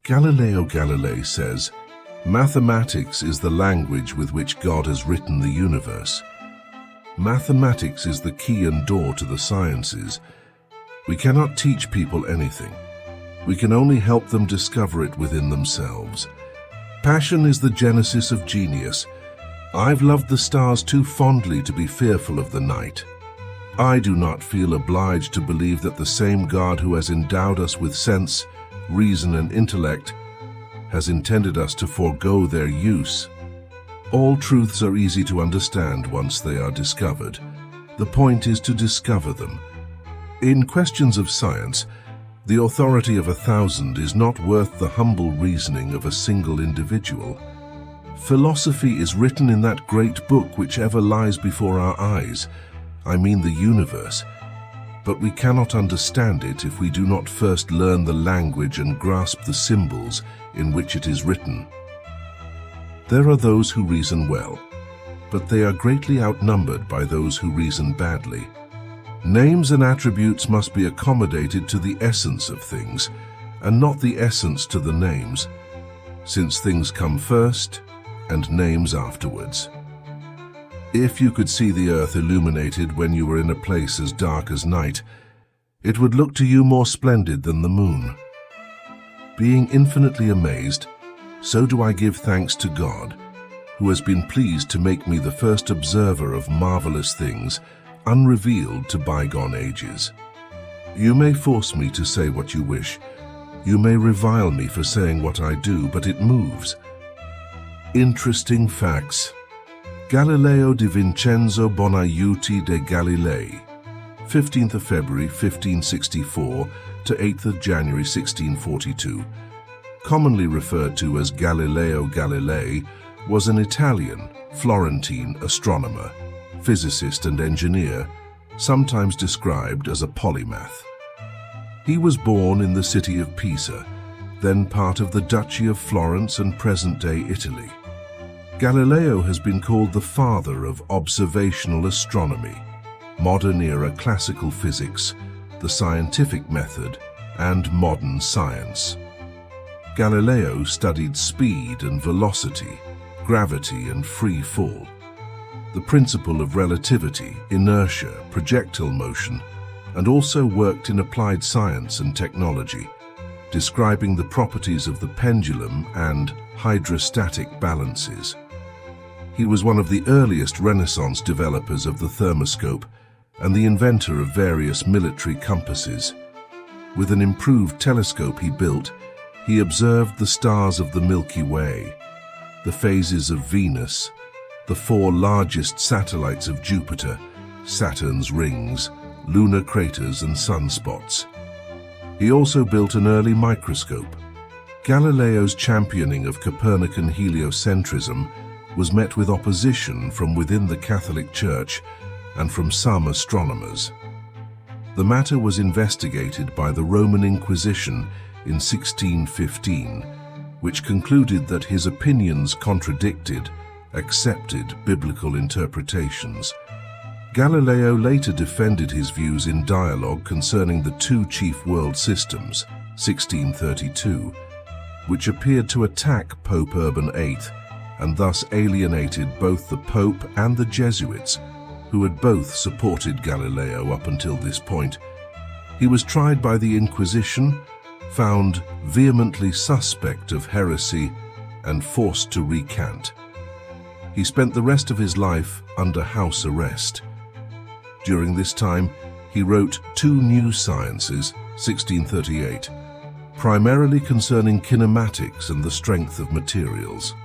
Galileo Galilei says, "Mathematics is the language with which God has written the universe." Mathematics is the key and door to the sciences. We cannot teach people anything. We can only help them discover it within themselves. Passion is the genesis of genius. I've loved the stars too fondly to be fearful of the night. I do not feel obliged to believe that the same God who has endowed us with sense, reason, and intellect has intended us to forego their use. All truths are easy to understand once they are discovered. The point is to discover them. In questions of science, the authority of 1,000 is not worth the humble reasoning of a single individual. Philosophy is written in that great book which ever lies before our eyes, I mean the universe. But we cannot understand it if we do not first learn the language and grasp the symbols in which it is written. There are those who reason well, but they are greatly outnumbered by those who reason badly. Names and attributes must be accommodated to the essence of things, and not the essence to the names, since things come first and names afterwards. If you could see the earth illuminated when you were in a place as dark as night, it would look to you more splendid than the moon. Being infinitely amazed, so do I give thanks to God, who has been pleased to make me the first observer of marvelous things, unrevealed to bygone ages. You may force me to say what you wish. You may revile me for saying what I do, but it moves. Interesting facts. Galileo di Vincenzo Bonaiuti de Galilei, 15th of February 1564 to 8th of January 1642. Commonly referred to as Galileo Galilei, was an Italian, Florentine astronomer, physicist and engineer, sometimes described as a polymath. He was born in the city of Pisa, then part of the Duchy of Florence and present-day Italy. Galileo has been called the father of observational astronomy, modern-era classical physics, the scientific method, and modern science. Galileo studied speed and velocity, gravity and free fall, the principle of relativity, inertia, projectile motion, and also worked in applied science and technology, describing the properties of the pendulum and hydrostatic balances. He was one of the earliest Renaissance developers of the thermoscope and the inventor of various military compasses. With an improved telescope he built, he observed the stars of the Milky Way, the phases of Venus, the 4 largest satellites of Jupiter, Saturn's rings, lunar craters and sunspots. He also built an early microscope. Galileo's championing of Copernican heliocentrism was met with opposition from within the Catholic Church and from some astronomers. The matter was investigated by the Roman Inquisition in 1615, which concluded that his opinions contradicted accepted biblical interpretations. Galileo later defended his views in dialogue concerning the 2 chief world systems, 1632, which appeared to attack Pope Urban VIII and thus alienated both the Pope and the Jesuits, who had both supported Galileo up until this point. He was tried by the Inquisition, found vehemently suspect of heresy, and forced to recant. He spent the rest of his life under house arrest. During this time, he wrote 2 new sciences, 1638, primarily concerning kinematics and the strength of materials.